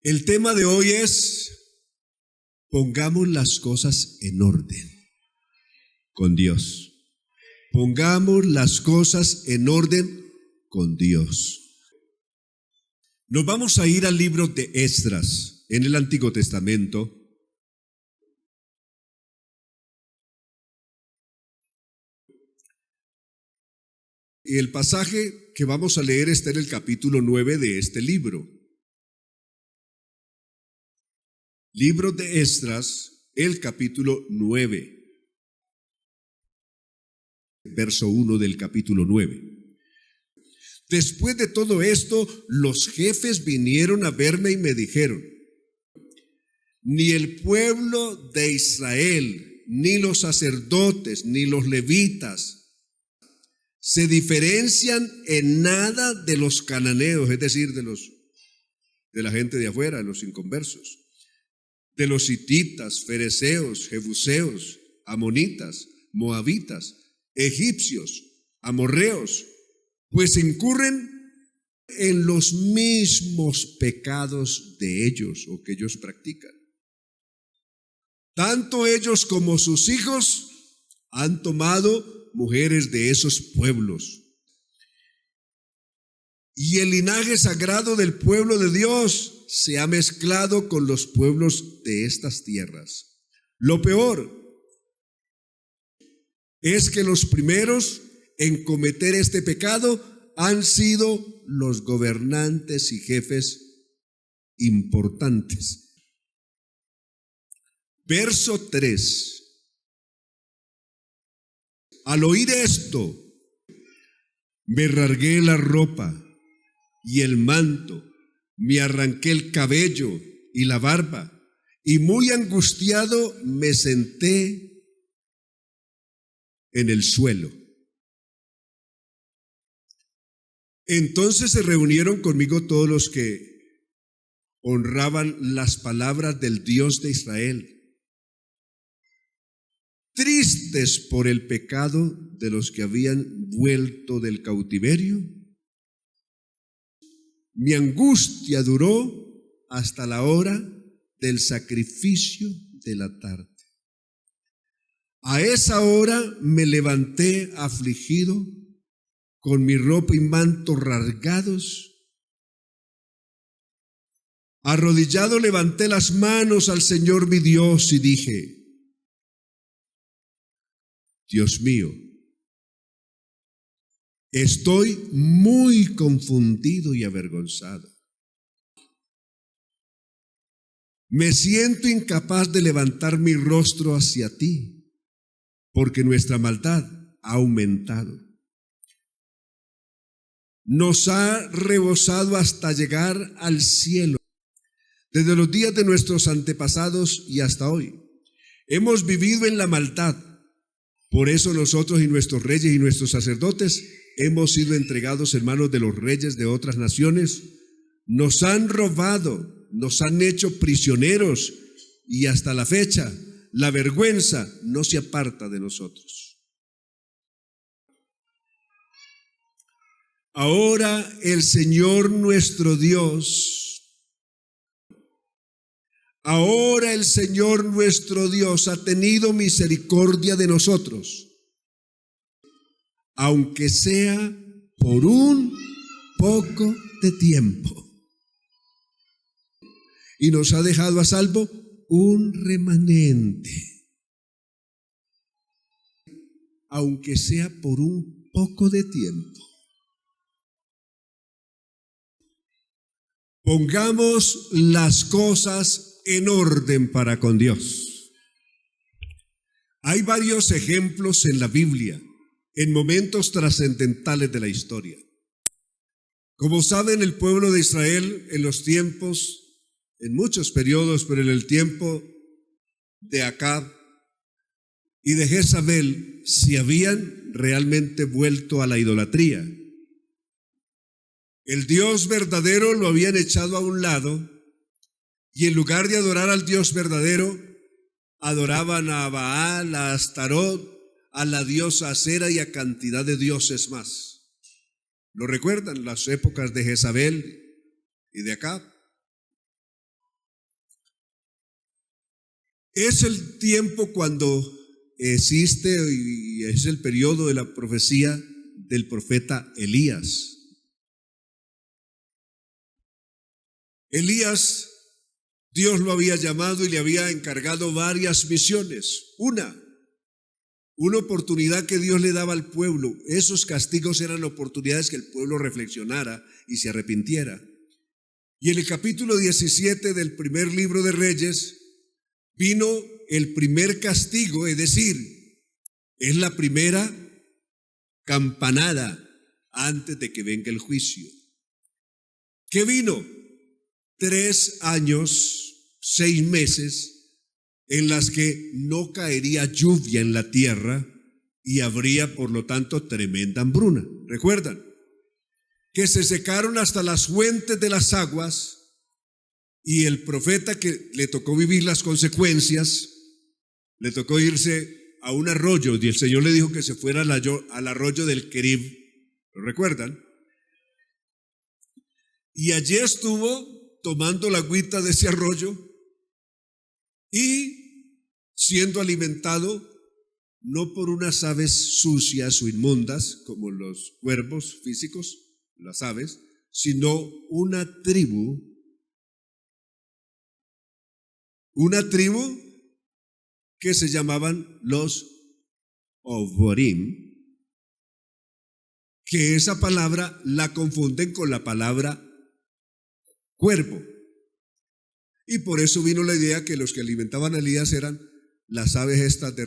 El tema de hoy es: pongamos las cosas en orden con Dios. Pongamos las cosas en orden con Dios. Nos vamos a ir al libro de Esdras, en el Antiguo Testamento. Y el pasaje que vamos a leer está en el capítulo 9 de este libro. Libro de Esdras, el capítulo 9. Verso 1 del capítulo 9. Después de todo esto, los jefes vinieron a verme y me dijeron: ni el pueblo de Israel, ni los sacerdotes, ni los levitas se diferencian en nada de los cananeos, es decir, de la gente de afuera, de los inconversos, de los hititas, fereceos, jebuseos, amonitas, moabitas, egipcios, amorreos, pues incurren en los mismos pecados de ellos o que ellos practican. Tanto ellos como sus hijos han tomado mujeres de esos pueblos. Y el linaje sagrado del pueblo de Dios se ha mezclado con los pueblos de estas tierras. Lo peor es que los primeros en cometer este pecado han sido los gobernantes y jefes importantes. Verso 3. Al oír esto, me rasgué la ropa y el manto, me arranqué el cabello y la barba, y muy angustiado me senté en el suelo. Entonces se reunieron conmigo todos los que honraban las palabras del Dios de Israel, tristes por el pecado de los que habían vuelto del cautiverio. Mi angustia duró hasta la hora del sacrificio de la tarde. A esa hora me levanté afligido, con mi ropa y manto rasgados. Arrodillado levanté las manos al Señor mi Dios y dije: Dios mío, estoy muy confundido y avergonzado. Me siento incapaz de levantar mi rostro hacia ti, porque nuestra maldad ha aumentado. Nos ha rebosado hasta llegar al cielo. Desde los días de nuestros antepasados y hasta hoy, hemos vivido en la maldad. Por eso nosotros y nuestros reyes y nuestros sacerdotes hemos sido entregados en manos de los reyes de otras naciones. Nos han robado, nos han hecho prisioneros, y hasta la fecha la vergüenza no se aparta de nosotros. Ahora el Señor nuestro Dios, ha tenido misericordia de nosotros, aunque sea por un poco de tiempo, y nos ha dejado a salvo un remanente, aunque sea por un poco de tiempo. Pongamos las cosas en orden para con Dios. Hay varios ejemplos en la Biblia, en momentos trascendentales de la historia. Como saben, el pueblo de Israel en los tiempos, en muchos periodos, pero en el tiempo de Acab y de Jezabel, se habían realmente vuelto a la idolatría. El Dios verdadero lo habían echado a un lado, y en lugar de adorar al Dios verdadero, adoraban a Baal, a Astarot, a la diosa Acera y a cantidad de dioses más. ¿Lo recuerdan? Las épocas de Jezabel y de Acab. Es el tiempo cuando existe y es el periodo de la profecía del profeta Elías. Elías, Dios lo había llamado y le había encargado varias misiones. Una oportunidad que Dios le daba al pueblo. Esos castigos eran oportunidades que el pueblo reflexionara y se arrepintiera. Y en el capítulo 17 del primer libro de Reyes vino el primer castigo, es decir, es la primera campanada antes de que venga el juicio. ¿Qué vino? 3 años, 6 meses en las que no caería lluvia en la tierra y habría, por lo tanto, tremenda hambruna. ¿Recuerdan? Que se secaron hasta las fuentes de las aguas y el profeta que le tocó vivir las consecuencias, le tocó irse a un arroyo y el Señor le dijo que se fuera al arroyo del Querib. ¿Lo recuerdan? Y allí estuvo tomando la agüita de ese arroyo y siendo alimentado no por unas aves sucias o inmundas como los cuervos físicos, las aves, sino una tribu que se llamaban los Oborim, que esa palabra la confunden con la palabra cuervo. Y por eso vino la idea que los que alimentaban a Elías eran las aves estas de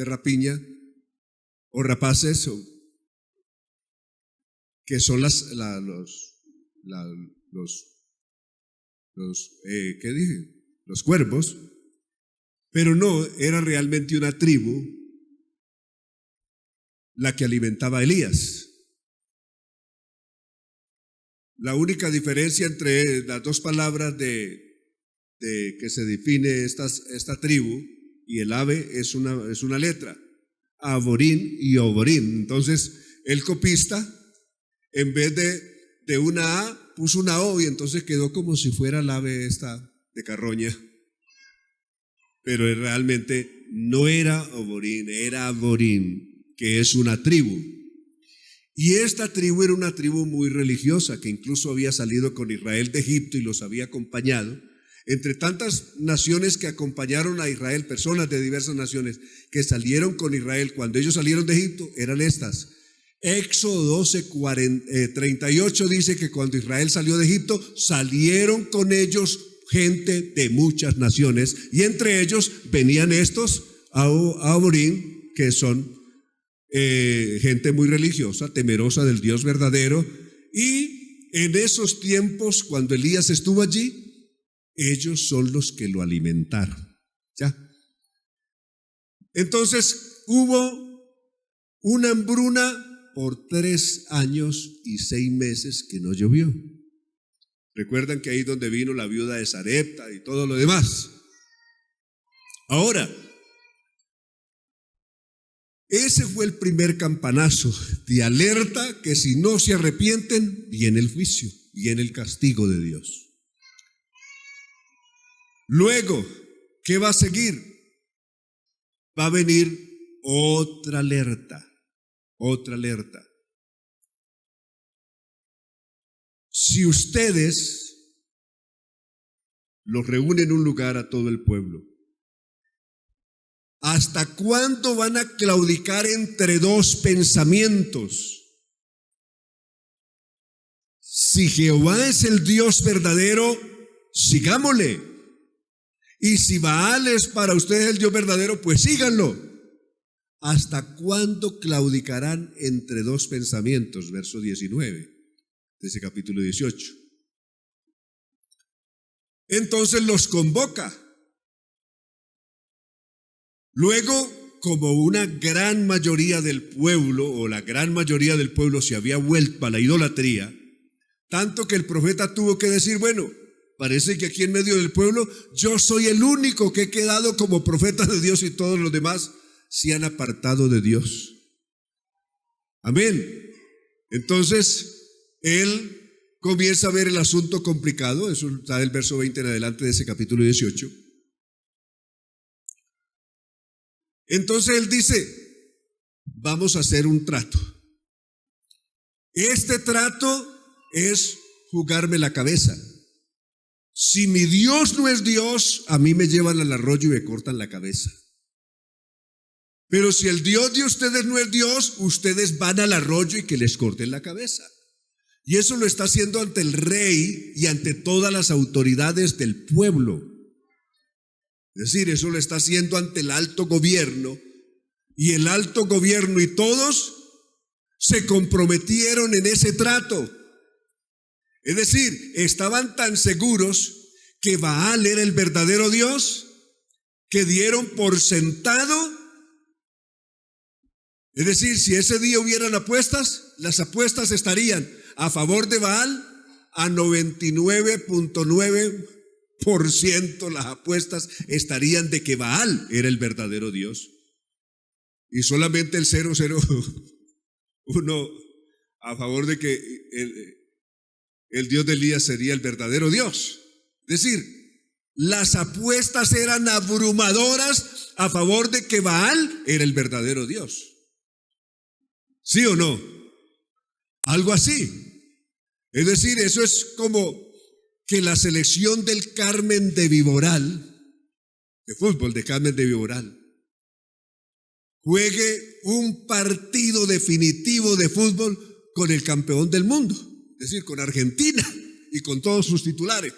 rapiña o rapaces, que son ¿qué dije? Los cuervos, pero no, era realmente una tribu la que alimentaba a Elías. La única diferencia entre las dos palabras de que se define esta tribu y el ave es una letra, Aborín y Oborín. Entonces el copista, en vez de una A, puso una O y entonces quedó como si fuera el ave esta de carroña. Pero realmente no era Oborín, era Aborín, que es una tribu. Y esta tribu era una tribu muy religiosa, que incluso había salido con Israel de Egipto y los había acompañado. Entre tantas naciones que acompañaron a Israel, personas de diversas naciones que salieron con Israel cuando ellos salieron de Egipto, eran estas. Éxodo 12, 38 dice que cuando Israel salió de Egipto, salieron con ellos gente de muchas naciones, y entre ellos venían estos Aborín, que son gente muy religiosa, temerosa del Dios verdadero. Y en esos tiempos, cuando Elías estuvo allí, ellos son los que lo alimentaron. ¿Ya? Entonces hubo una hambruna por 3 años y 6 meses que no llovió. Recuerdan que ahí donde vino la viuda de Sarepta y todo lo demás. Ahora, ese fue el primer campanazo de alerta, que si no se arrepienten, viene el juicio, viene el castigo de Dios. Luego, ¿qué va a seguir? Va a venir otra alerta, otra alerta. Si ustedes los reúnen en un lugar a todo el pueblo, ¿hasta cuándo van a claudicar entre dos pensamientos? Si Jehová es el Dios verdadero, sigámosle. Y si Baal es para ustedes el Dios verdadero, pues síganlo. ¿Hasta cuándo claudicarán entre dos pensamientos? Verso 19 de ese capítulo 18. Entonces los convoca. Luego, como una gran mayoría del pueblo, o la gran mayoría del pueblo se había vuelto a la idolatría, tanto que el profeta tuvo que decir, bueno, parece que aquí en medio del pueblo yo soy el único que he quedado como profeta de Dios y todos los demás se han apartado de Dios. Amén. Entonces, él comienza a ver el asunto complicado. Eso está del verso 20 en adelante de ese capítulo 18. Entonces él dice, vamos a hacer un trato. Este trato es jugarme la cabeza. Si mi Dios no es Dios, a mí me llevan al arroyo y me cortan la cabeza. Pero si el Dios de ustedes no es Dios, ustedes van al arroyo y que les corten la cabeza. Y eso lo está haciendo ante el rey y ante todas las autoridades del pueblo. Es decir, eso lo está haciendo ante el alto gobierno. Y el alto gobierno y todos se comprometieron en ese trato. Es decir, estaban tan seguros que Baal era el verdadero Dios que dieron por sentado. Es decir, si ese día hubieran apuestas, las apuestas estarían a favor de Baal a 99.9%. Las apuestas estarían de que Baal era el verdadero Dios. Y solamente el 001 a favor de que el Dios de Elías sería el verdadero Dios. Es decir, las apuestas eran abrumadoras a favor de que Baal era el verdadero Dios. ¿Sí o no? Algo así. Es decir, eso es como que la selección del Carmen de Viboral, de fútbol de Carmen de Viboral, juegue un partido definitivo de fútbol con el campeón del mundo, es decir, con Argentina y con todos sus titulares.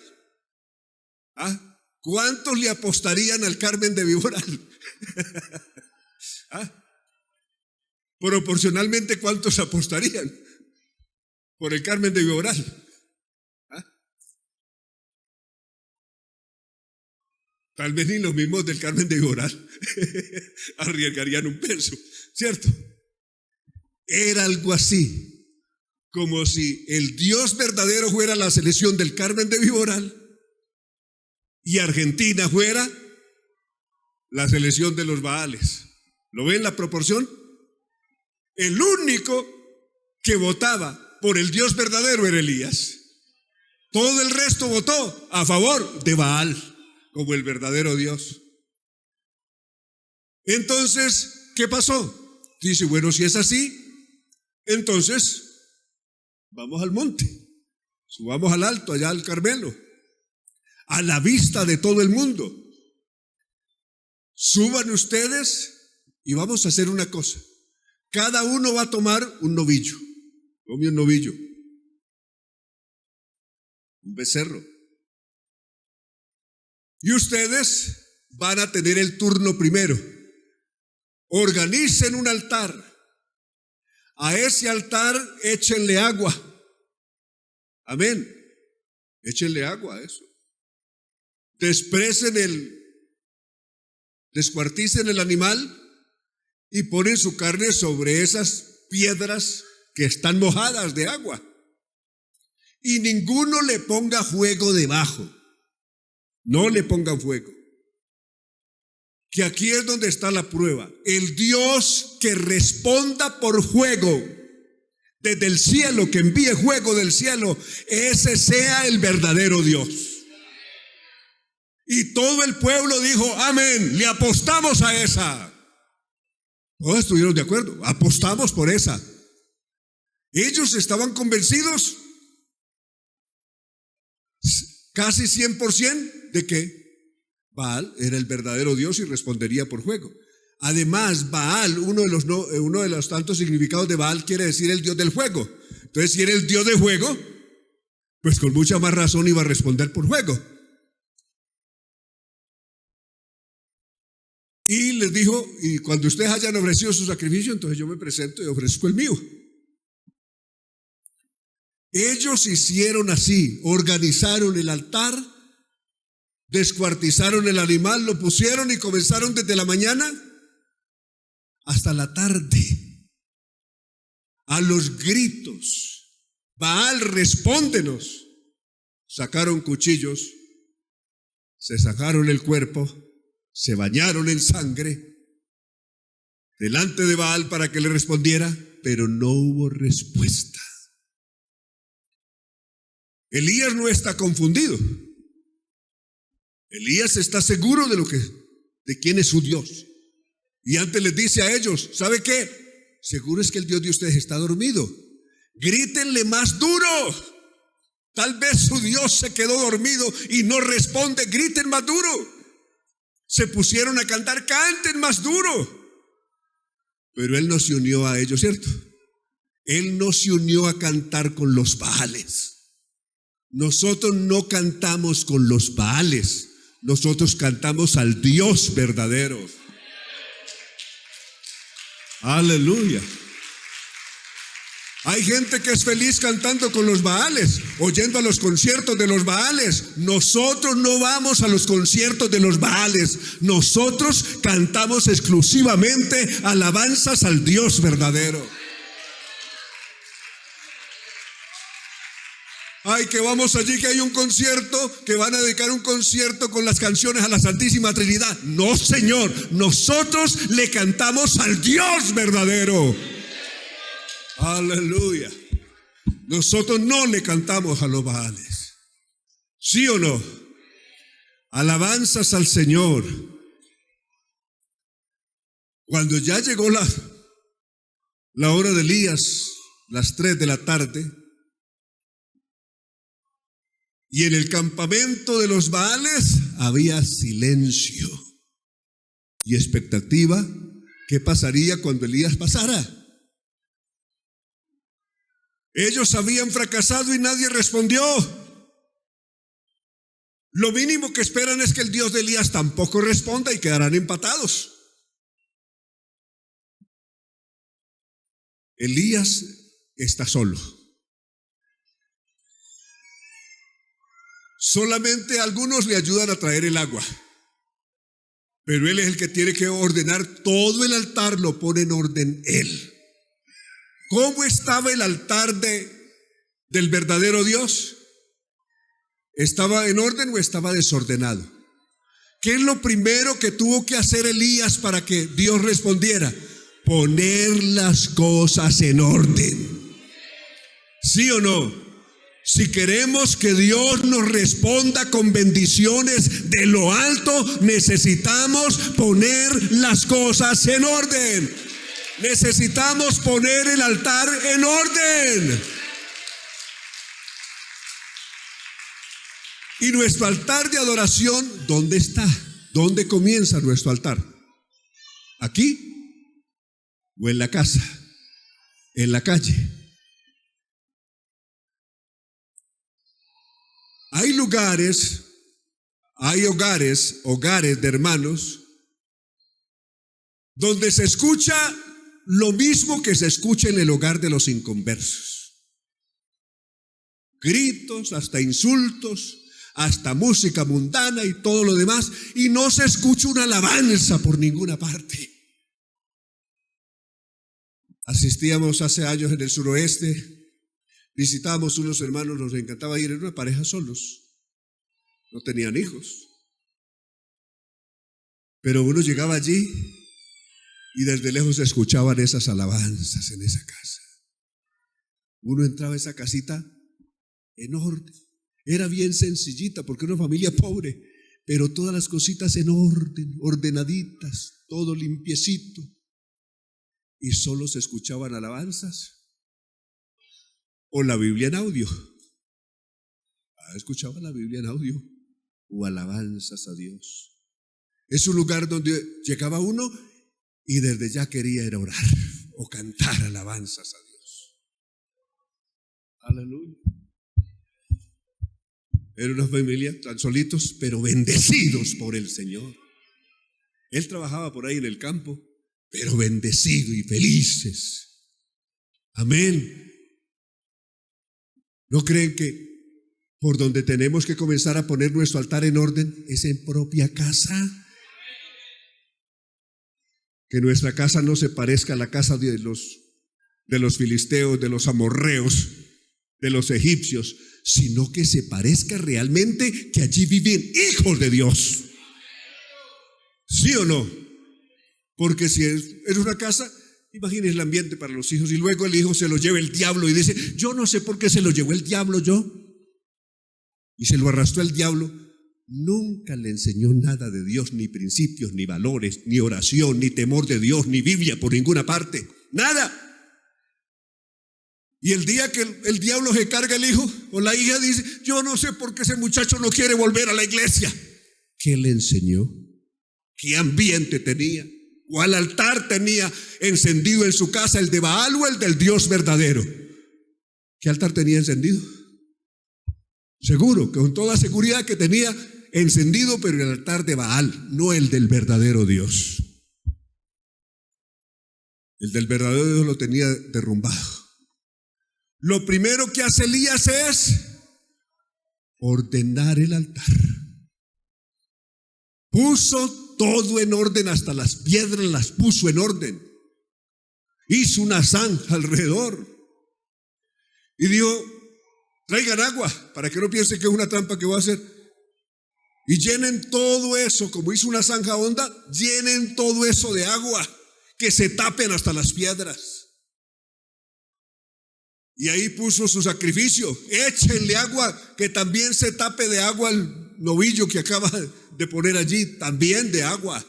¿Ah? ¿Cuántos le apostarían al Carmen de Viboral? ¿Ah? Proporcionalmente, ¿cuántos apostarían por el Carmen de Viboral? ¿Ah? Tal vez ni los mismos del Carmen de Viboral arriesgarían un peso, ¿cierto? Era algo así, como si el Dios verdadero fuera la selección del Carmen de Viboral y Argentina fuera la selección de los Baales. ¿Lo ven la proporción? El único que votaba por el Dios verdadero era Elías. Todo el resto votó a favor de Baal como el verdadero Dios. Entonces, ¿qué pasó? Dice, bueno, si es así, entonces vamos al monte, subamos al alto, allá al Carmelo, a la vista de todo el mundo. Suban ustedes y vamos a hacer una cosa. Cada uno va a tomar un novillo. Tome un novillo, un becerro. Y ustedes van a tener el turno primero. Organicen un altar. A ese altar échenle agua. Amén. Échenle agua a eso. Descuarticen el animal y ponen su carne sobre esas piedras que están mojadas de agua. Y ninguno le ponga fuego debajo. No le pongan fuego. Que aquí es donde está la prueba. El Dios que responda por fuego desde el cielo, que envíe fuego del cielo, ese sea el verdadero Dios. Y todo el pueblo dijo, amén, le apostamos a esa. Todos estuvieron de acuerdo, apostamos por esa. Ellos estaban convencidos casi 100% de que Baal era el verdadero Dios y respondería por fuego. Además, Baal, uno de los tantos significados de Baal quiere decir el Dios del fuego. Entonces, si era el Dios del fuego, pues con mucha más razón iba a responder por fuego. Y les dijo, y cuando ustedes hayan ofrecido su sacrificio, entonces yo me presento y ofrezco el mío. Ellos hicieron así, organizaron el altar, descuartizaron el animal, lo pusieron y comenzaron desde la mañana hasta la tarde, a los gritos. Baal, respóndenos. Sacaron cuchillos, se sacaron el cuerpo, se bañaron en sangre delante de Baal para que le respondiera, pero no hubo respuesta. Elías no está confundido. Elías está seguro de quién es su Dios. Y antes les dice a ellos, ¿sabe qué? Seguro es que el Dios de ustedes está dormido. Grítenle más duro. Tal vez su Dios se quedó dormido y no responde. Griten más duro. Se pusieron a cantar, canten más duro. Pero él no se unió a ellos, ¿cierto? Él no se unió a cantar con los Baales. Nosotros no cantamos con los Baales. Nosotros cantamos al Dios verdadero. Aleluya. Hay gente que es feliz cantando con los Baales, oyendo a los conciertos de los Baales. Nosotros no vamos a los conciertos de los Baales. Nosotros cantamos exclusivamente alabanzas al Dios verdadero. Ay, que vamos allí, que hay un concierto, que van a dedicar un concierto con las canciones a la Santísima Trinidad. No, Señor, nosotros le cantamos al Dios verdadero. Aleluya. Nosotros no le cantamos a los Baales. ¿Sí o no? Alabanzas al Señor. Cuando ya llegó la hora de Elías, las 3 de la tarde, y en el campamento de los Baales había silencio y expectativa. ¿Qué pasaría cuando Elías pasara? Ellos habían fracasado y nadie respondió. Lo mínimo que esperan es que el Dios de Elías tampoco responda y quedarán empatados. Elías está solo. Solamente algunos le ayudan a traer el agua, pero él es el que tiene que ordenar todo el altar, lo pone en orden él. ¿Cómo estaba el altar del verdadero Dios? ¿Estaba en orden o estaba desordenado? ¿Qué es lo primero que tuvo que hacer Elías para que Dios respondiera? Poner las cosas en orden. ¿Sí o no? Si queremos que Dios nos responda con bendiciones de lo alto, necesitamos poner las cosas en orden. Necesitamos poner el altar en orden. Y nuestro altar de adoración, ¿dónde está? ¿Dónde comienza nuestro altar? ¿Aquí? ¿O en la casa? ¿En la calle? Hay lugares, hay hogares de hermanos, donde se escucha lo mismo que se escucha en el hogar de los inconversos. Gritos, hasta insultos, hasta música mundana y todo lo demás, y no se escucha una alabanza por ninguna parte. Asistíamos hace años en el suroeste. Visitábamos unos hermanos, nos encantaba ir en una pareja solos, no tenían hijos, pero uno llegaba allí y desde lejos se escuchaban esas alabanzas en esa casa. Uno entraba a esa casita en orden, era bien sencillita porque era una familia pobre, pero todas las cositas en orden, ordenaditas, todo limpiecito, y solo se escuchaban alabanzas. O la Biblia en audio. ¿Escuchaba la Biblia en audio? O alabanzas a Dios. Es un lugar donde llegaba uno y desde ya quería ir a orar o cantar alabanzas a Dios. Aleluya. Era una familia tan solitos, pero bendecidos por el Señor. Él trabajaba por ahí en el campo, pero bendecidos y felices. Amén. ¿No creen que por donde tenemos que comenzar a poner nuestro altar en orden es en propia casa? Que nuestra casa no se parezca a la casa de los filisteos, de los amorreos, de los egipcios, sino que se parezca realmente que allí viven hijos de Dios. ¿Sí o no? Porque si es una casa, imagínense el ambiente para los hijos y luego el hijo se lo lleva el diablo y dice, yo no sé por qué se lo llevó el diablo yo. Y se lo arrastró el diablo. nunca le enseñó nada de Dios, ni principios, ni valores, ni oración, ni temor de Dios, ni Biblia por ninguna parte, nada. Y el día que el diablo se carga el hijo o la hija, dice: yo no sé por qué ese muchacho no quiere volver a la iglesia. ¿Qué le enseñó? ¿Qué ambiente tenía? ¿Cuál altar tenía encendido en su casa? ¿El de Baal o el del Dios verdadero? ¿Qué altar tenía encendido? Seguro, con toda seguridad que tenía encendido, pero el altar de Baal, no el del verdadero Dios. El del verdadero Dios lo tenía derrumbado. Lo primero que hace Elías es ordenar el altar. Puso todo en orden, hasta las piedras las puso en orden. Hizo una zanja alrededor y dijo: traigan agua, para que no piensen que es una trampa que voy a hacer. Y llenen todo eso, como hizo una zanja honda, llenen todo eso de agua, que se tapen hasta las piedras. Y ahí puso su sacrificio: échenle agua, que también se tape de agua el novillo que acaba de poner allí, también de agua.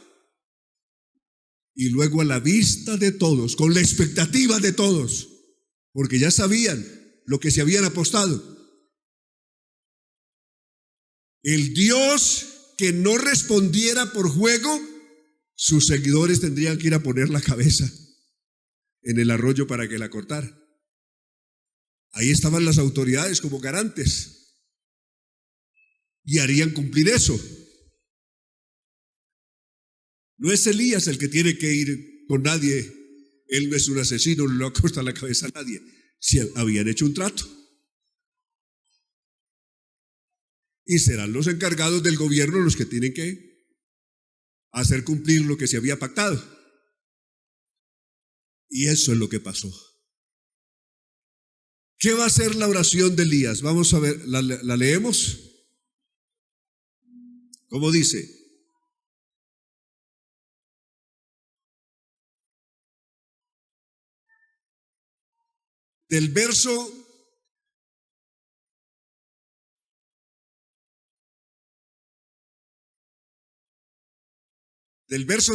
Y luego, a la vista de todos, con la expectativa de todos, porque ya sabían lo que se habían apostado, el Dios que no respondiera por juego, sus seguidores tendrían que ir a poner la cabeza en el arroyo para que la cortara. Ahí estaban las autoridades como garantes y harían cumplir eso. No es Elías el que tiene que ir con nadie. Él no es un asesino, no le va a cortar la cabeza a nadie. Si habían hecho un trato. Y serán los encargados del gobierno los que tienen que hacer cumplir lo que se había pactado. Y eso es lo que pasó. ¿Qué va a ser la oración de Elías? Vamos a ver, ¿la leemos? ¿Cómo dice? Del verso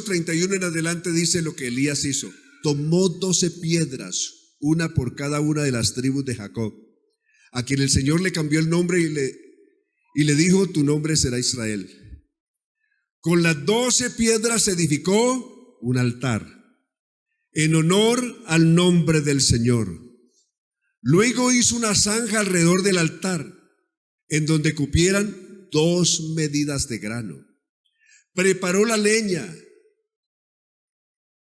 31 en adelante dice lo que Elías hizo. Tomó 12 piedras, una por cada una de las tribus de Jacob, a quien el Señor le cambió el nombre y le dijo: tu nombre será Israel. Con las 12 piedras edificó un altar en honor al nombre del Señor. Luego hizo una zanja alrededor del altar, en donde cupieran 2 medidas de grano. Preparó la leña,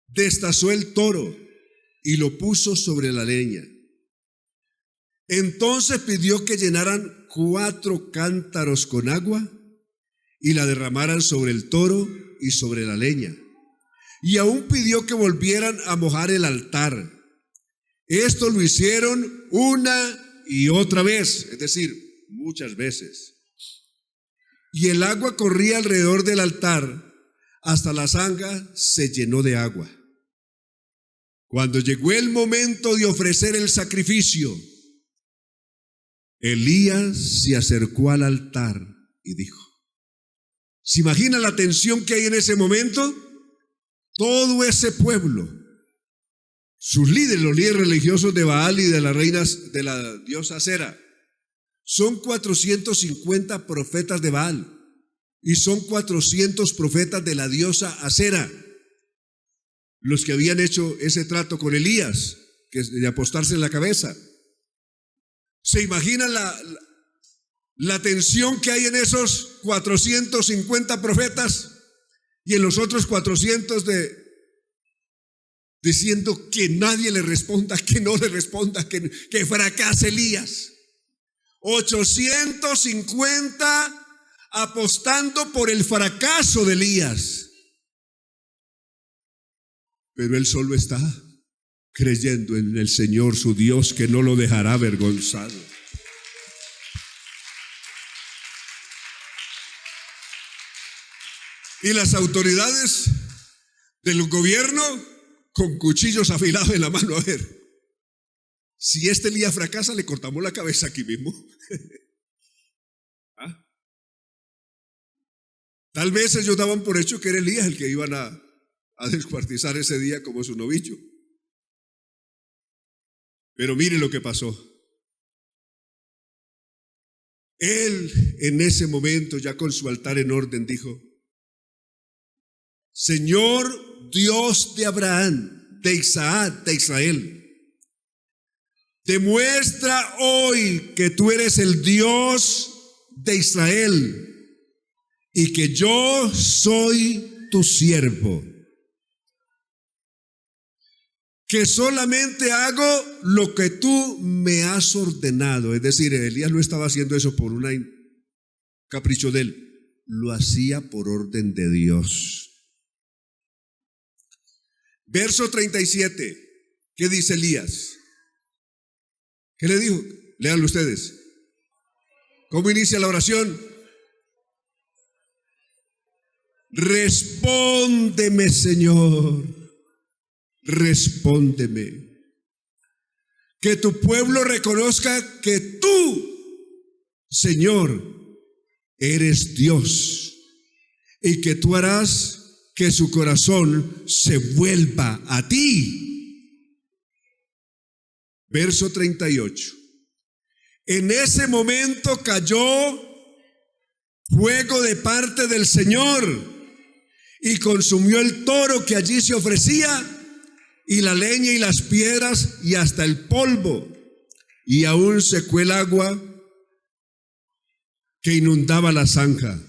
destazó el toro y lo puso sobre la leña. Entonces pidió que llenaran 4 cántaros con agua y la derramaran sobre el toro y sobre la leña. Y aún pidió que volvieran a mojar el altar. Esto lo hicieron una y otra vez, es decir, muchas veces. Y el agua corría alrededor del altar hasta la zanja se llenó de agua. Cuando llegó el momento de ofrecer el sacrificio, Elías se acercó al altar y dijo: ¿se imagina la tensión que hay en ese momento? Todo ese pueblo, sus líderes, los líderes religiosos de Baal y de las reinas de la diosa Acera, son 450 profetas de Baal y son 400 profetas de la diosa Acera, los que habían hecho ese trato con Elías, que es de apostarse en la cabeza. ¿Se imagina la tensión que hay en esos 450 profetas y en los otros 400 diciendo que nadie le responda, que no le responda, que fracase Elías? 850 apostando por el fracaso de Elías. Pero él solo está creyendo en el Señor, su Dios, que no lo dejará avergonzado. Y las autoridades del gobierno con cuchillos afilados en la mano: a ver, si este Elías fracasa, le cortamos la cabeza aquí mismo. ¿Ah? Tal vez ellos daban por hecho que era Elías el que iban a descuartizar ese día como su novillo. Pero mire lo que pasó. Él en ese momento, ya con su altar en orden, dijo: Señor Dios de Abraham, de Isaac, de Israel, demuestra hoy que tú eres el Dios de Israel y que yo soy tu siervo, que solamente hago lo que tú me has ordenado. Es decir, Elías no estaba haciendo eso por un capricho de él, lo hacía por orden de Dios. Verso 37, ¿qué dice Elías? ¿Qué le dijo? Léanlo ustedes. ¿Cómo inicia la oración? Respóndeme, Señor, respóndeme. Que tu pueblo reconozca que tú, Señor, eres Dios y que tú harás que su corazón se vuelva a ti. Verso 38. En ese momento cayó fuego de parte del Señor y consumió el toro que allí se ofrecía, y la leña y las piedras y hasta el polvo, y aún secó el agua que inundaba la zanja.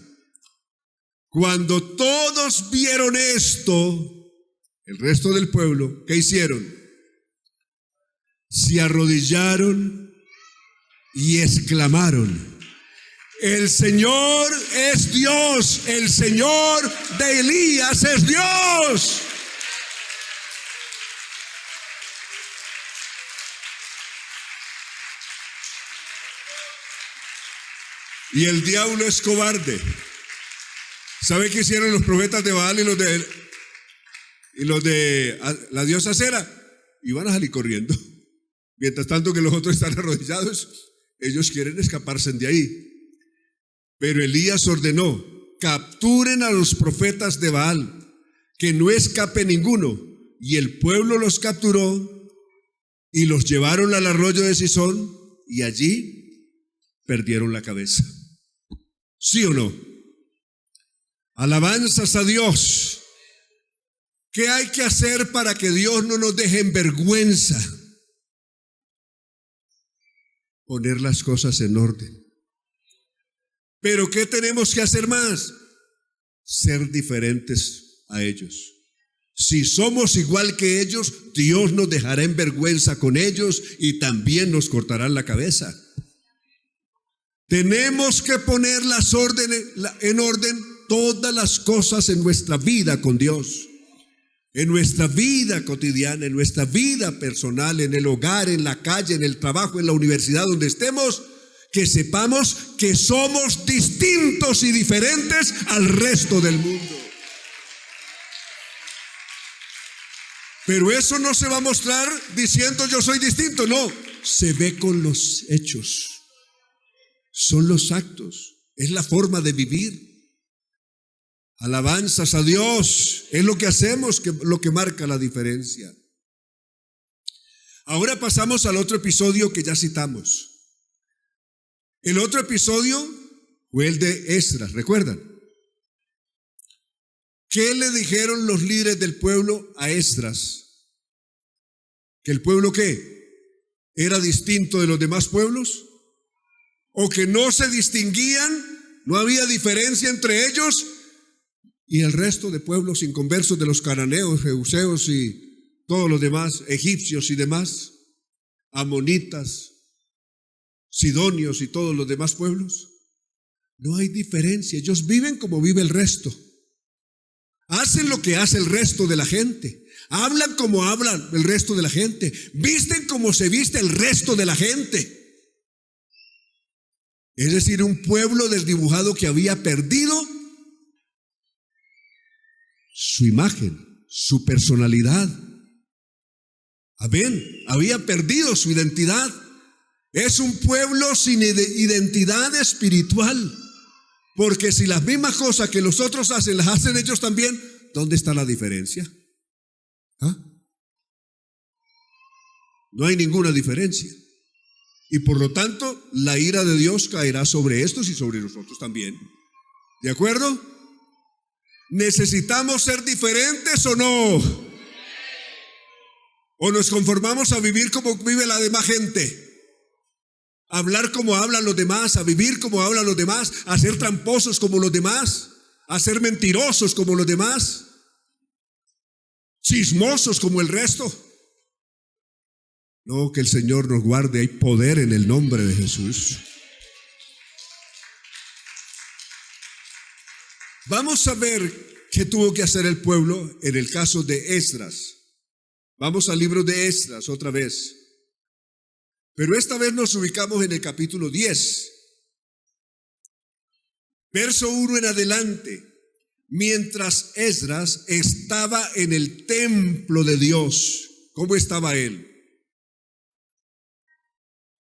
Cuando todos vieron esto, el resto del pueblo, ¿qué hicieron? Se arrodillaron y exclamaron: el Señor es Dios, el Señor de Elías es Dios. Y el diablo es cobarde. ¿Sabe qué hicieron los profetas de Baal y los de la diosa Acera? Iban a salir corriendo. Mientras tanto que los otros están arrodillados, ellos quieren escaparse de ahí. Pero Elías ordenó: capturen a los profetas de Baal, que no escape ninguno. Y el pueblo los capturó y los llevaron al arroyo de Cisón, y allí perdieron la cabeza. ¿Sí o no? Alabanzas a Dios. ¿Qué hay que hacer para que Dios no nos deje en vergüenza? Poner las cosas en orden. Pero ¿qué tenemos que hacer más? Ser diferentes a ellos. Si somos igual que ellos, Dios nos dejará en vergüenza con ellos y también nos cortarán la cabeza. Tenemos que poner en orden todas las cosas en nuestra vida con Dios, en nuestra vida cotidiana, en nuestra vida personal, en el hogar, en la calle, en el trabajo, en la universidad, donde estemos, que sepamos que somos distintos y diferentes al resto del mundo. Pero eso no se va a mostrar diciendo yo soy distinto, no, se ve con los hechos. Son los actos, es la forma de vivir. Alabanzas a Dios, es lo que hacemos, lo que marca la diferencia. Ahora pasamos al otro episodio que ya citamos. El otro episodio fue el de Esdras, ¿recuerdan? ¿Qué le dijeron los líderes del pueblo a Esdras? ¿Que el pueblo qué? ¿Era distinto de los demás pueblos? ¿O que no se distinguían? ¿No había diferencia entre ellos y el resto de pueblos inconversos de los cananeos, jebuseos y todos los demás, egipcios y demás, amonitas, sidonios y todos los demás pueblos? No hay diferencia, ellos viven como vive el resto. Hacen lo que hace el resto de la gente, hablan como hablan el resto de la gente, visten como se viste el resto de la gente. Es decir, un pueblo desdibujado que había perdido su imagen, su personalidad. Amén, había perdido su identidad. Es un pueblo sin identidad espiritual. Porque si las mismas cosas que los otros hacen, las hacen ellos también, ¿dónde está la diferencia? ¿Ah? No hay ninguna diferencia. Y por lo tanto, la ira de Dios caerá sobre estos y sobre nosotros también. ¿De acuerdo? ¿Necesitamos ser diferentes o no? ¿O nos conformamos a vivir como vive la demás gente? A hablar como hablan los demás, a vivir como hablan los demás, a ser tramposos como los demás, a ser mentirosos como los demás, chismosos como el resto. No, que el Señor nos guarde, hay poder en el nombre de Jesús. Vamos a ver qué tuvo que hacer el pueblo en el caso de Esdras. Vamos al libro de Esdras otra vez. Pero esta vez nos ubicamos en el capítulo 10. Verso 1 en adelante. Mientras Esdras estaba en el templo de Dios, ¿cómo estaba él?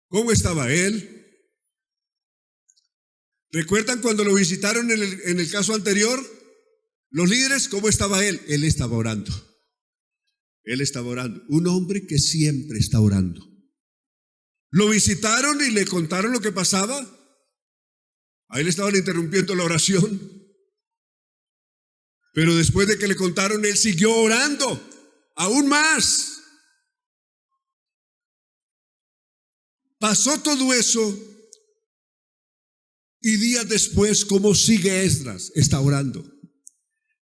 ¿Cómo estaba él? ¿Recuerdan cuando lo visitaron en el caso anterior? Los líderes, ¿cómo estaba él? Él estaba orando. Él estaba orando. Un hombre que siempre está orando. Lo visitaron y le contaron lo que pasaba. A él estaban interrumpiendo la oración. Pero después de que le contaron, él siguió orando. Aún más. Pasó todo eso. Y días después, ¿cómo sigue Esdras? Está orando.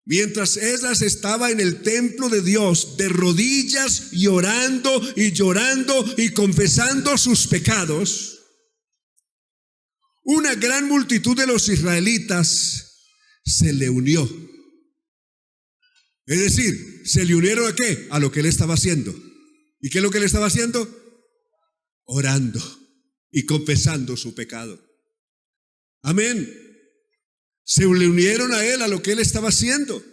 Mientras Esdras estaba en el templo de Dios, de rodillas y orando y llorando y confesando sus pecados, una gran multitud de los israelitas se le unió. Es decir, ¿se le unieron a qué? A lo que él estaba haciendo. ¿Y qué es lo que él estaba haciendo? Orando y confesando su pecado. Amén. Se le unieron a él, a lo que él estaba haciendo.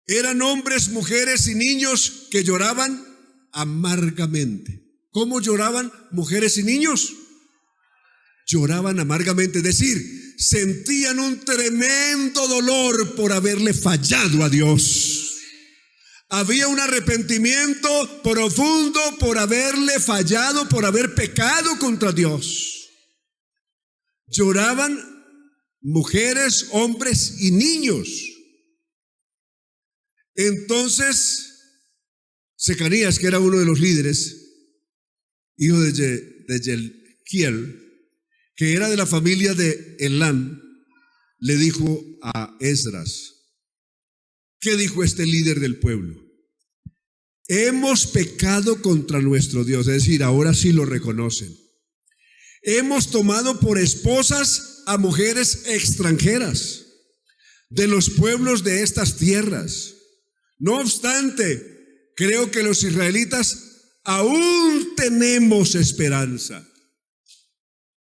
Eran hombres, mujeres y niños que lloraban amargamente. ¿Cómo lloraban mujeres y niños? Lloraban amargamente, es decir, sentían un tremendo dolor por haberle fallado a Dios. Había un arrepentimiento profundo por haberle fallado, por haber pecado contra Dios. Lloraban mujeres, hombres y niños. Entonces, Secanías, que era uno de los líderes, hijo de Yelquiel, que era de la familia de Elam, le dijo a Esdras, ¿qué dijo este líder del pueblo? Hemos pecado contra nuestro Dios, es decir, ahora sí lo reconocen. Hemos tomado por esposas a mujeres extranjeras de los pueblos de estas tierras. No obstante, creo que los israelitas aún tenemos esperanza.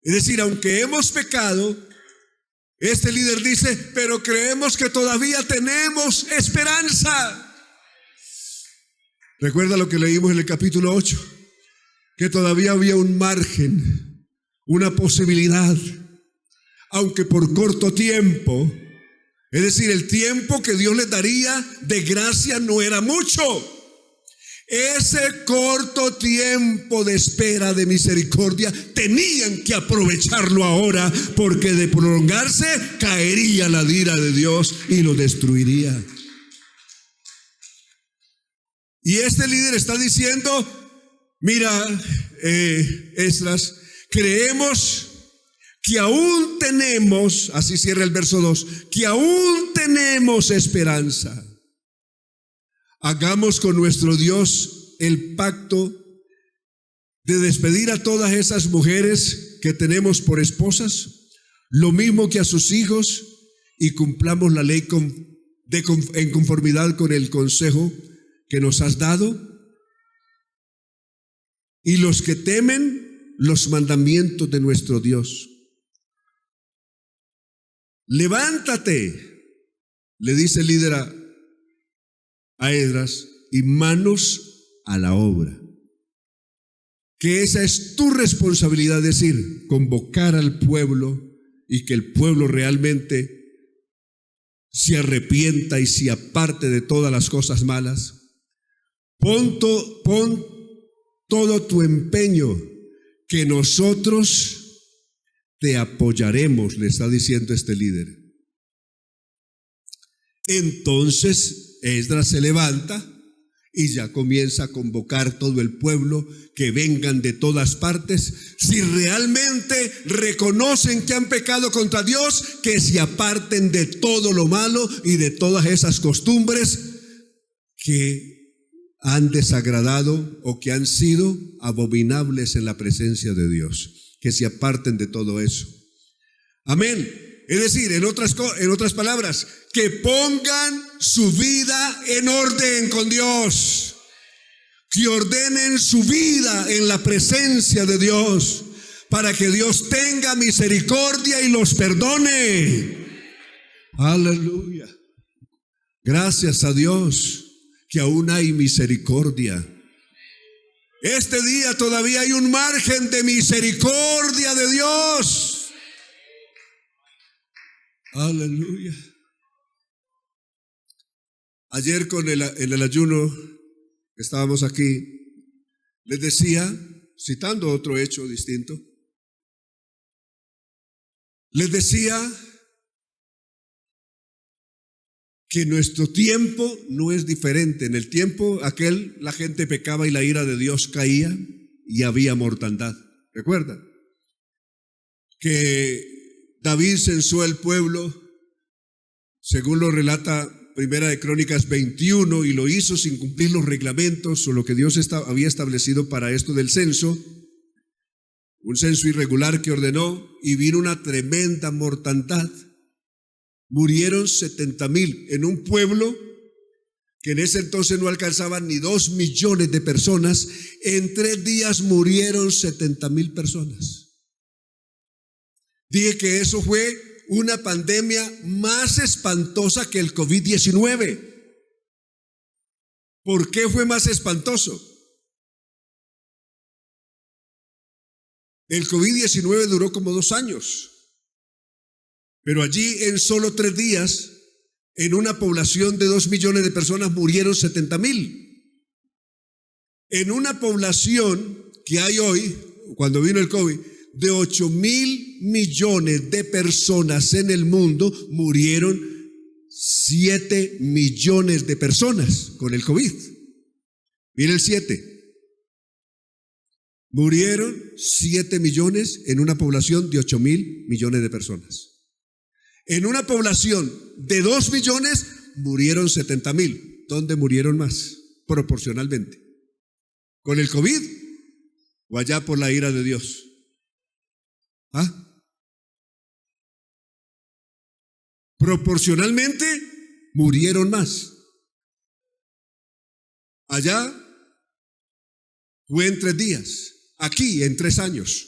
Es decir, aunque hemos pecado, este líder dice, pero creemos que todavía tenemos esperanza. Recuerda lo que leímos en el capítulo 8, que todavía había un margen, una posibilidad, aunque por corto tiempo. Es decir, el tiempo que Dios les daría de gracia no era mucho. Ese corto tiempo de espera de misericordia tenían que aprovecharlo ahora, porque de prolongarse caería la ira de Dios y lo destruiría. Y este líder está diciendo, mira, Esdras, creemos que aún tenemos, así cierra el verso 2, que aún tenemos esperanza. Hagamos con nuestro Dios el pacto de despedir a todas esas mujeres que tenemos por esposas, lo mismo que a sus hijos, y cumplamos la ley en conformidad con el consejo que nos has dado. Y los que temen los mandamientos de nuestro Dios. Levántate, le dice el líder a Esdras, y manos a la obra. que esa es tu responsabilidad, es decir, convocar al pueblo y que el pueblo realmente se arrepienta y se aparte de todas las cosas malas. Pon todo tu empeño, que nosotros te apoyaremos, le está diciendo este líder. Entonces Esdras se levanta y ya comienza a convocar todo el pueblo, que vengan de todas partes. Si realmente reconocen que han pecado contra Dios, que se aparten de todo lo malo y de todas esas costumbres que han desagradado o que han sido abominables en la presencia de Dios. Que se aparten de todo eso. Amén. Es decir, en otras palabras, que pongan su vida en orden con Dios, que ordenen su vida en la presencia de Dios, para que Dios tenga misericordia y los perdone. Aleluya. Gracias a Dios que aún hay misericordia. Este día todavía hay un margen de misericordia de Dios. Aleluya. Ayer en el ayuno que estábamos aquí, les decía, citando otro hecho distinto, les decía que nuestro tiempo no es diferente. En el tiempo aquel la gente pecaba y la ira de Dios caía y había mortandad. ¿Recuerdan? Que David censó el pueblo, según lo relata Primera de Crónicas 21, y lo hizo sin cumplir los reglamentos o lo que Dios había establecido para esto del censo, un censo irregular que ordenó, y vino una tremenda mortandad. Murieron 70,000 en un pueblo que en ese entonces no alcanzaban ni 2 millones de personas. En 3 días murieron 70,000 personas. Dije que eso fue una pandemia más espantosa que el COVID-19. ¿Por qué fue más espantoso? El COVID-19 duró como 2 años, pero allí en solo 3 días, en una población de 2 millones de personas, murieron 70,000. En una población que hay hoy, cuando vino el COVID, de 8,000 millones de personas en el mundo, murieron 7 millones de personas con el COVID. Mire el 7. Murieron 7 millones en una población de 8,000 millones de personas. En una población de 2 millones murieron 70,000. ¿Dónde murieron más? Proporcionalmente. ¿Con el COVID o allá por la ira de Dios? Proporcionalmente murieron más. Allá fue en 3 días. Aquí en 3 años.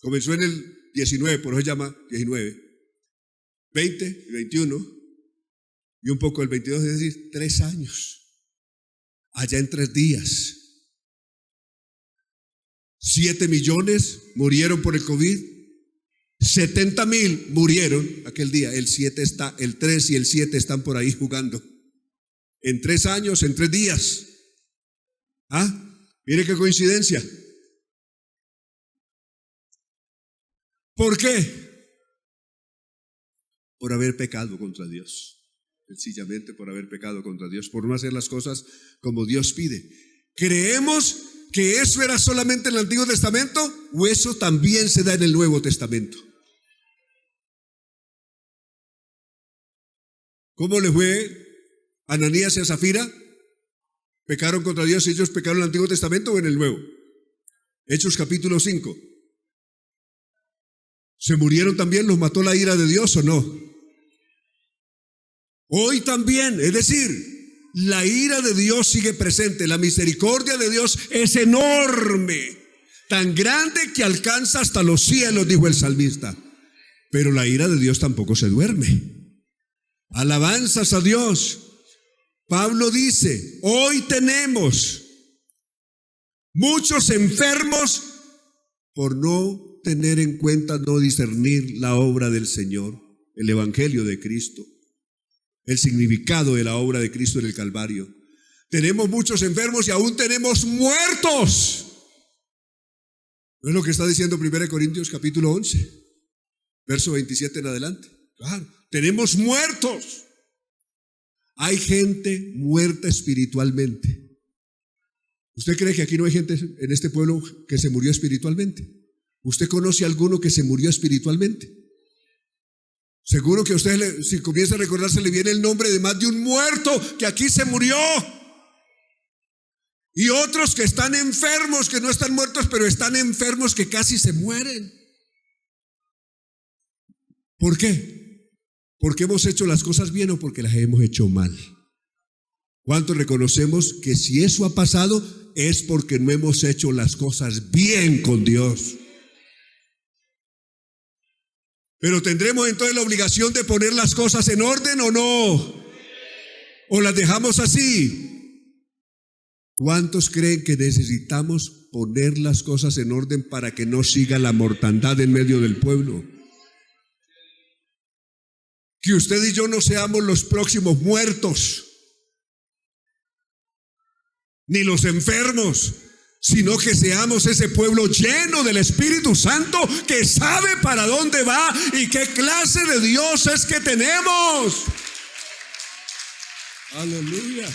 Comenzó en el 19, por eso se llama 19. 20 y 21 y un poco el 22, es decir, 3 años. Allá en 3 días. 7 millones murieron por el COVID. 70,000 murieron aquel día. El 3 y el 7 están por ahí jugando. En 3 años, en 3 días. Mire qué coincidencia. ¿Por qué? Por haber pecado contra Dios. Sencillamente por haber pecado contra Dios, por no hacer las cosas como Dios pide. ¿Creemos que eso era solamente en el Antiguo Testamento o eso también se da en el Nuevo Testamento? ¿Cómo le fue a Ananías y a Zafira? ¿Pecaron contra Dios y ellos pecaron en el Antiguo Testamento o en el Nuevo? Hechos capítulo 5. ¿Se murieron también? ¿Los mató la ira de Dios o no? Hoy también, es decir, la ira de Dios sigue presente. La misericordia de Dios es enorme, tan grande que alcanza hasta los cielos, dijo el salmista. Pero la ira de Dios tampoco se duerme. Alabanzas a Dios. Pablo dice, hoy tenemos Muchos enfermos por no tener en cuenta, no discernir la obra del Señor, el evangelio de Cristo, el significado de la obra de Cristo en el Calvario. Tenemos muchos enfermos y aún tenemos muertos. ¿No es lo que está diciendo 1 Corintios capítulo 11, verso 27 en adelante? Claro, tenemos muertos. Hay gente muerta espiritualmente. ¿Usted cree que aquí no hay gente en este pueblo que se murió espiritualmente? ¿Usted conoce a alguno que se murió espiritualmente? Seguro que a usted, si comienza a recordarse, le viene el nombre de más de un muerto que aquí se murió. Y otros que están enfermos, que no están muertos, pero están enfermos que casi se mueren. ¿Por qué? ¿Porque hemos hecho las cosas bien o porque las hemos hecho mal? ¿Cuántos reconocemos que si eso ha pasado es porque no hemos hecho las cosas bien con Dios? Pero ¿tendremos entonces la obligación de poner las cosas en orden o no? ¿O las dejamos así? ¿Cuántos creen que necesitamos poner las cosas en orden para que no siga la mortandad en medio del pueblo? Que usted y yo no seamos los próximos muertos, ni los enfermos, sino que seamos ese pueblo lleno del Espíritu Santo que sabe para dónde va y qué clase de Dios es que tenemos. Aleluya.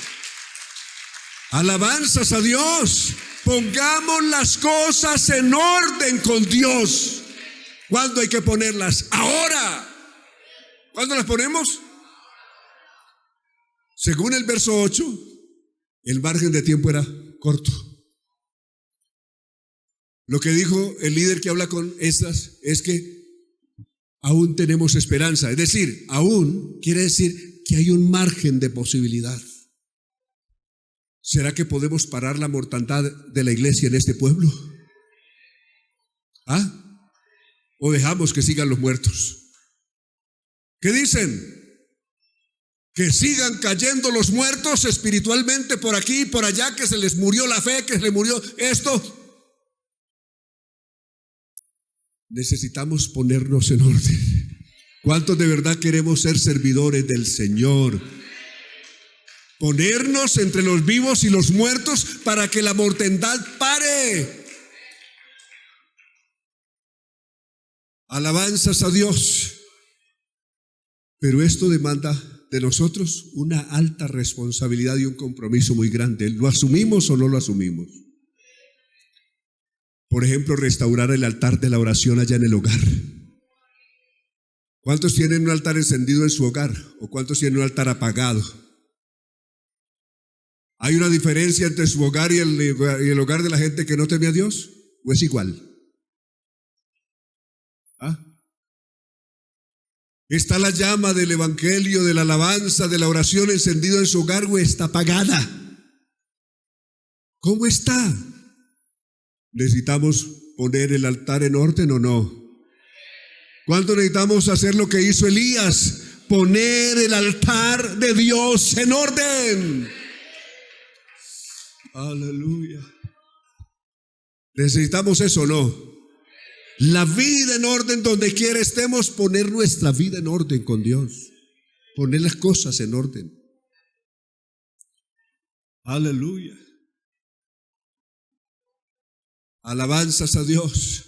Alabanzas a Dios. Pongamos las cosas en orden con Dios. ¿Cuándo hay que ponerlas? Ahora. ¿Cuándo las ponemos? Según el verso 8, el margen de tiempo era corto. Lo que dijo el líder que habla con estas es que aún tenemos esperanza. Es decir, aún quiere decir que hay un margen de posibilidad. ¿Será que podemos parar la mortandad de la iglesia en este pueblo? ¿Ah? ¿O dejamos que sigan los muertos? ¿Qué dicen? Que sigan cayendo los muertos espiritualmente por aquí y por allá, que se les murió la fe, que se les murió esto. Necesitamos ponernos en orden. ¿Cuántos de verdad queremos ser servidores del Señor? Ponernos entre los vivos y los muertos para que la mortandad pare. Alabanzas a Dios. Pero esto demanda de nosotros una alta responsabilidad y un compromiso muy grande. ¿Lo asumimos o no lo asumimos? Por ejemplo, restaurar el altar de la oración allá en el hogar. ¿Cuántos tienen un altar encendido en su hogar? ¿O cuántos tienen un altar apagado? ¿Hay una diferencia entre su hogar y el hogar de la gente que no teme a Dios? ¿O es igual? ¿Ah? ¿Está la llama del evangelio, de la alabanza, de la oración encendida en su hogar o está apagada? ¿Cómo está? ¿Necesitamos poner el altar en orden o no? ¿Cuánto necesitamos hacer lo que hizo Elías? Poner el altar de Dios en orden. Aleluya. ¿Necesitamos eso o no? La vida en orden, donde quiera estemos, poner nuestra vida en orden con Dios. Poner las cosas en orden. Aleluya. Alabanzas a Dios.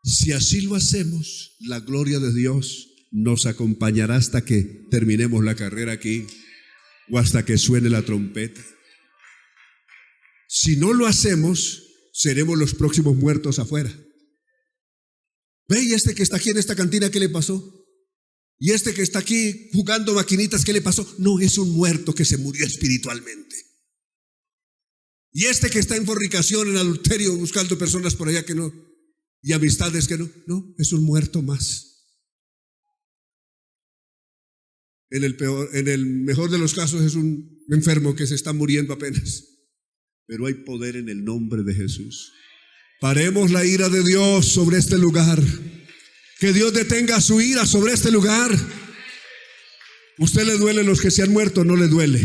Si así lo hacemos, la gloria de Dios nos acompañará hasta que terminemos la carrera aquí o hasta que suene la trompeta. Si no lo hacemos, seremos los próximos muertos afuera. Ve, y este que está aquí en esta cantina, ¿qué le pasó? Y este que está aquí jugando maquinitas, ¿qué le pasó? No, es un muerto que se murió espiritualmente. Y este que está en fornicación, en adulterio, buscando personas por allá que no, y amistades que no, es un muerto más. En el mejor de los casos es un enfermo que se está muriendo apenas. Pero hay poder en el nombre de Jesús. Paremos la ira de Dios sobre este lugar. Que Dios detenga su ira sobre este lugar. ¿Usted le duele los que se han muerto? No le duele.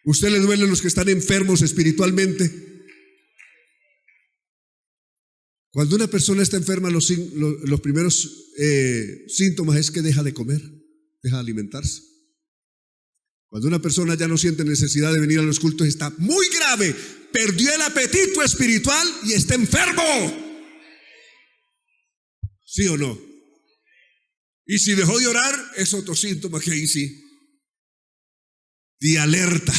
¿Usted le duele los que están enfermos espiritualmente? Cuando una persona está enferma, los primeros síntomas es que deja de comer, deja de alimentarse. Cuando una persona ya no siente necesidad de venir a los cultos, está muy grave, perdió el apetito espiritual y está enfermo. ¿Sí o no? Y si dejó de orar, es otro síntoma que ahí sí, de alerta.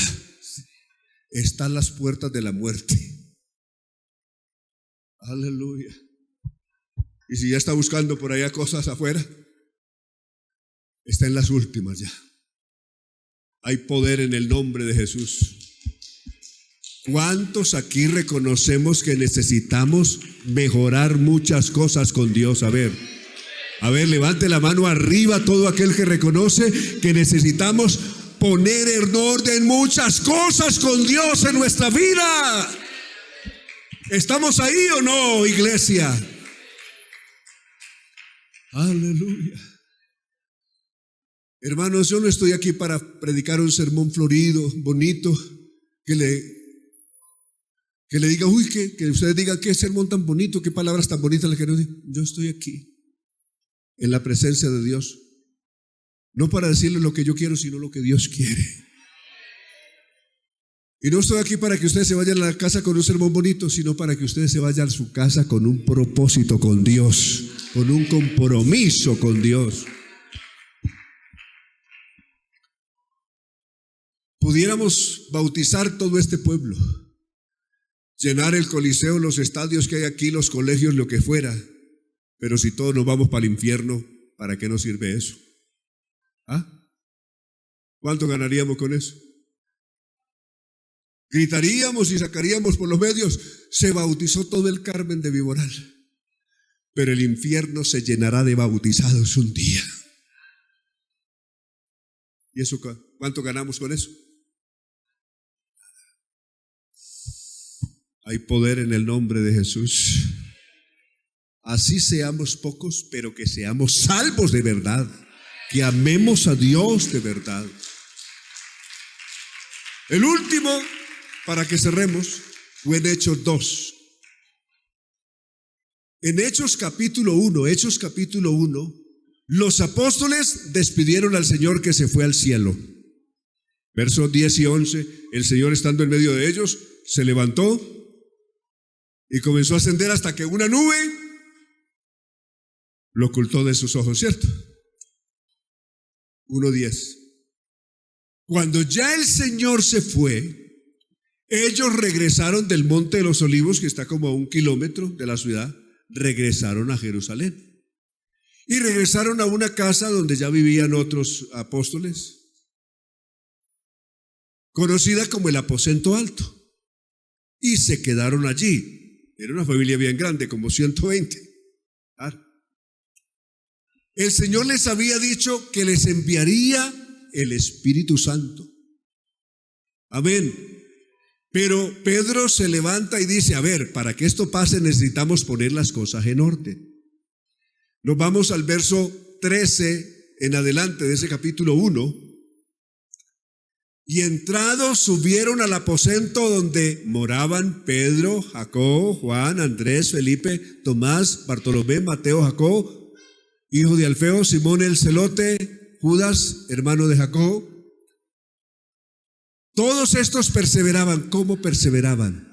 Están las puertas de la muerte. Aleluya. Y si ya está buscando por allá cosas afuera, está en las últimas ya. Hay poder en el nombre de Jesús. ¿Cuántos aquí reconocemos que necesitamos mejorar muchas cosas con Dios? A ver, levante la mano arriba todo aquel que reconoce que necesitamos poner en orden muchas cosas con Dios en nuestra vida. ¿Estamos ahí o no, iglesia? Aleluya. Hermanos, yo no estoy aquí para predicar un sermón florido, bonito, que le diga, que ustedes digan qué sermón tan bonito, qué palabras tan bonitas las que no digo. Yo estoy aquí en la presencia de Dios, no para decirle lo que yo quiero, sino lo que Dios quiere. Y no estoy aquí para que ustedes se vayan a la casa con un sermón bonito, sino para que ustedes se vayan a su casa con un propósito con Dios, con un compromiso con Dios. Pudiéramos bautizar todo este pueblo, llenar el coliseo, los estadios que hay aquí, los colegios, lo que fuera, pero si todos nos vamos para el infierno, ¿para qué nos sirve eso? ¿Ah? ¿Cuánto ganaríamos con eso? Gritaríamos y sacaríamos por los medios, se bautizó todo el Carmen de Viboral, pero el infierno se llenará de bautizados un día. ¿Y eso cuánto ganamos con eso? Hay poder en el nombre de Jesús. Así seamos pocos, pero que seamos salvos de verdad, que amemos a Dios de verdad. El último, para que cerremos, fue en Hechos 2. En Hechos capítulo 1, los apóstoles despidieron al Señor que se fue al cielo. Versos 10 y 11, el Señor estando en medio de ellos, se levantó y comenzó a ascender hasta que una nube lo ocultó de sus ojos, ¿cierto? 1:10. Cuando ya el Señor se fue, ellos regresaron del Monte de los Olivos, que está como a 1 kilómetro de la ciudad, regresaron a Jerusalén. Y regresaron a una casa donde ya vivían otros apóstoles, conocida como el aposento alto. Y se quedaron allí. Era una familia bien grande, como 120. El Señor les había dicho que les enviaría el Espíritu Santo. Amén. Pero Pedro se levanta y dice, para que esto pase necesitamos poner las cosas en orden. Nos vamos al verso 13 en adelante de ese capítulo 1. Y entrados subieron al aposento donde moraban Pedro, Jacobo, Juan, Andrés, Felipe, Tomás, Bartolomé, Mateo, Jacobo, hijo de Alfeo, Simón el celote, Judas, hermano de Jacobo. Todos estos perseveraban. ¿Cómo perseveraban?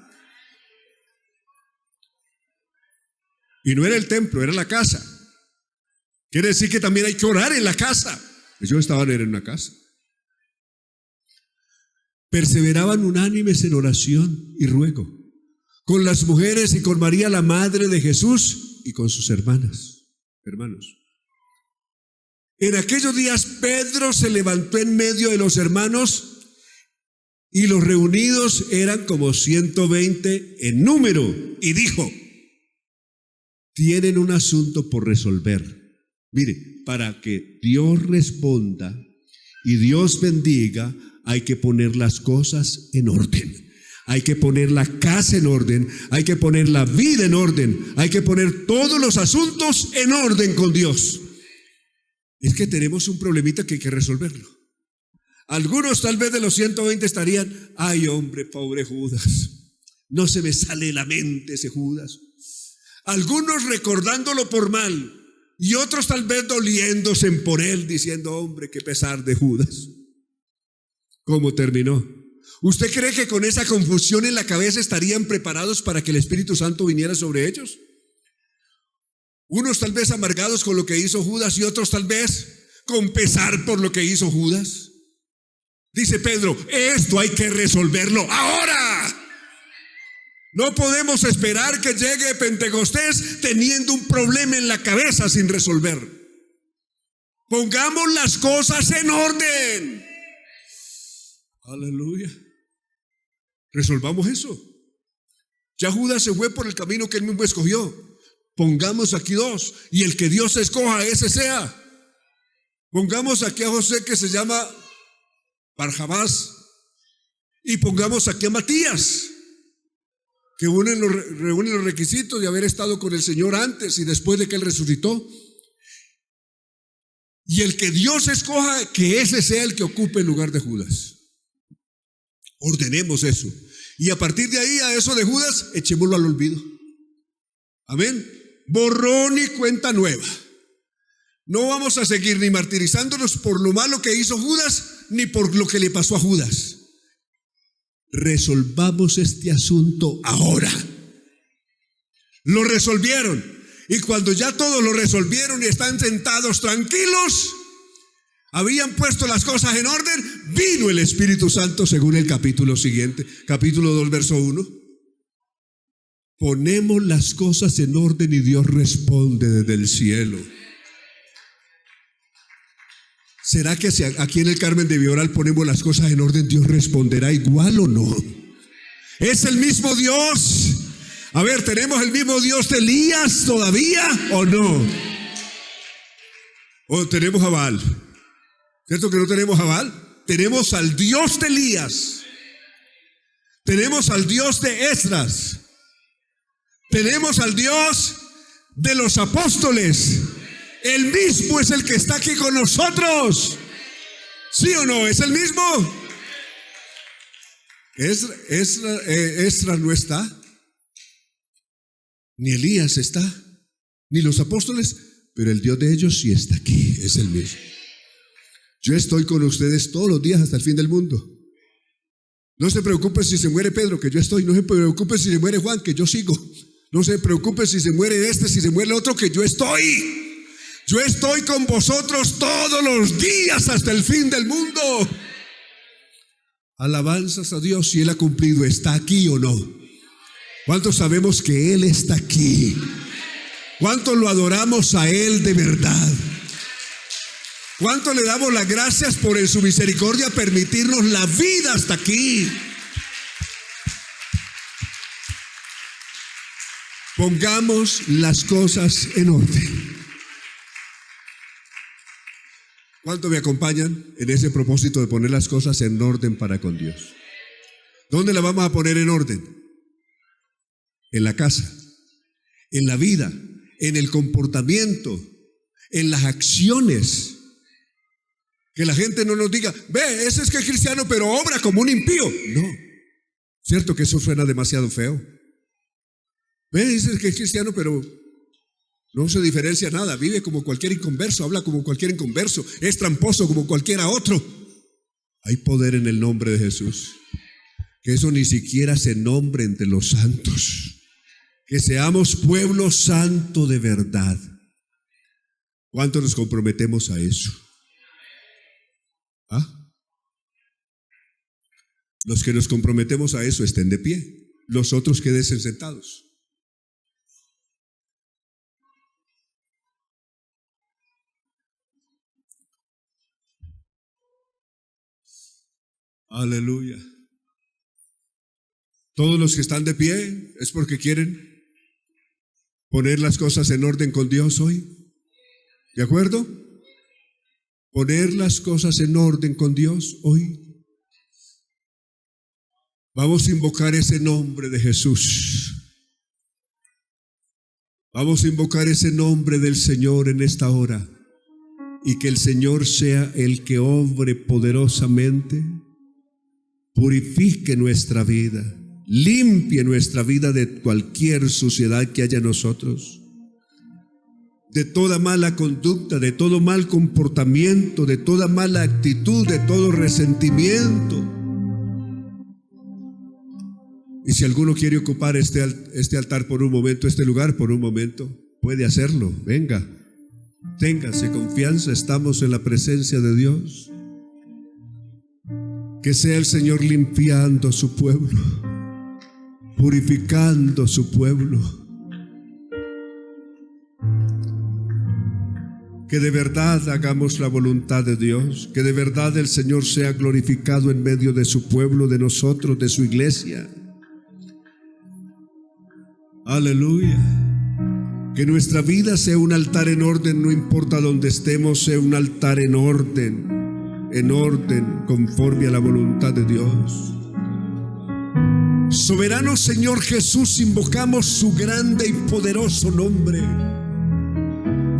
Y no era el templo, era la casa. Quiere decir que también hay que orar en la casa. Ellos estaban en una casa. Perseveraban unánimes en oración y ruego, con las mujeres y con María la madre de Jesús y con sus hermanos. En aquellos días Pedro se levantó en medio de los hermanos y los reunidos eran como 120 en número y dijo, tienen un asunto por resolver. Mire, para que Dios responda y Dios bendiga, hay que poner las cosas en orden. Hay que poner la casa en orden. Hay que poner la vida en orden. Hay que poner todos los asuntos en orden con Dios. Es que tenemos un problemita que hay que resolverlo. Algunos tal vez de los 120 estarían, ay hombre, pobre Judas. No se me sale de la mente ese Judas. algunos recordándolo por mal y otros tal vez doliéndose por él, diciendo, hombre, qué pesar de Judas. ¿Cómo terminó? ¿Usted cree que con esa confusión en la cabeza estarían preparados para que el Espíritu Santo viniera sobre ellos? Unos tal vez amargados con lo que hizo Judas y otros tal vez con pesar por lo que hizo Judas. Dice Pedro, esto hay que resolverlo ahora. No podemos esperar que llegue Pentecostés teniendo un problema en la cabeza sin resolver. Pongamos las cosas en orden. Aleluya. Resolvamos eso. Ya Judas se fue por el camino que él mismo escogió. Pongamos aquí dos, y el que Dios escoja, ese sea. Pongamos aquí a José, que se llama Barrabás, y pongamos aquí a Matías, que reúne los requisitos de haber estado con el Señor antes y después de que Él resucitó. Y el que Dios escoja, que ese sea el que ocupe el lugar de Judas. Ordenemos eso. Y a partir de ahí, a eso de Judas, echémoslo al olvido. Amén. Borrón y cuenta nueva. No vamos a seguir ni martirizándonos por lo malo que hizo Judas, ni por lo que le pasó a Judas. Resolvamos este asunto ahora. Lo resolvieron. Y cuando ya todos lo resolvieron y están sentados tranquilos, habían puesto las cosas en orden, vino el Espíritu Santo según el capítulo siguiente, capítulo 2, verso 1. Ponemos las cosas en orden y Dios responde desde el cielo. ¿Será que si aquí en el Carmen de Vioral ponemos las cosas en orden, Dios responderá igual o no? ¿Es el mismo Dios? A ver, ¿tenemos el mismo Dios de Elías todavía o no? ¿O tenemos a Baal? ¿Cierto que no tenemos a Baal? Tenemos al Dios de Elías. Tenemos al Dios de Esdras. Tenemos al Dios de los apóstoles. El mismo es el que está aquí con nosotros. ¿Sí o no? ¿Es el mismo? Esdras no está. Ni Elías está. Ni los apóstoles. Pero el Dios de ellos sí está aquí. Es el mismo. Yo estoy con ustedes todos los días hasta el fin del mundo. No se preocupe si se muere Pedro, que yo estoy. No se preocupe si se muere Juan, que yo sigo. No se preocupe si se muere este, si se muere el otro, que yo estoy. Yo estoy con vosotros todos los días hasta el fin del mundo. Alabanzas a Dios. Si Él ha cumplido, ¿está aquí o no? ¿Cuántos sabemos que Él está aquí? ¿Cuántos lo adoramos a Él de verdad? ¿Cuánto le damos las gracias por en su misericordia permitirnos la vida hasta aquí? Pongamos las cosas en orden. ¿Cuánto me acompañan en ese propósito de poner las cosas en orden para con Dios? ¿Dónde la vamos a poner en orden? En la casa, en la vida, en el comportamiento, en las acciones. Que la gente no nos diga, ve, ese es que es cristiano, pero obra como un impío. No, cierto que eso suena demasiado feo. Ve, ese es que es cristiano, pero no se diferencia nada. Vive como cualquier inconverso, habla como cualquier inconverso, es tramposo como cualquiera otro. Hay poder en el nombre de Jesús. Que eso ni siquiera se nombre entre los santos. Que seamos pueblo santo de verdad. ¿Cuánto nos comprometemos a eso? ¿Ah? Los que nos comprometemos a eso estén de pie. Los otros quédense sentados. Aleluya. Todos los que están de pie es porque quieren poner las cosas en orden con Dios hoy. ¿De acuerdo? Poner las cosas en orden con Dios hoy. Vamos a invocar ese nombre de Jesús. Vamos a invocar ese nombre del Señor en esta hora. Y que el Señor sea el que obre poderosamente, purifique nuestra vida, limpie nuestra vida de cualquier suciedad que haya en nosotros, de toda mala conducta, de todo mal comportamiento, de toda mala actitud, de todo resentimiento. Y si alguno quiere ocupar este altar por un momento, este lugar por un momento, puede hacerlo. Venga, téngase confianza, estamos en la presencia de Dios. Que sea el Señor limpiando su pueblo, purificando su pueblo. Que de verdad hagamos la voluntad de Dios, que de verdad el Señor sea glorificado en medio de su pueblo, de nosotros, de su iglesia. Aleluya. Que nuestra vida sea un altar en orden, no importa dónde estemos, sea un altar en orden conforme a la voluntad de Dios. Soberano Señor Jesús, invocamos su grande y poderoso nombre.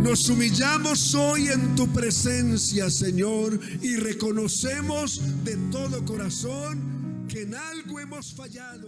Nos humillamos hoy en tu presencia, Señor, y reconocemos de todo corazón que en algo hemos fallado.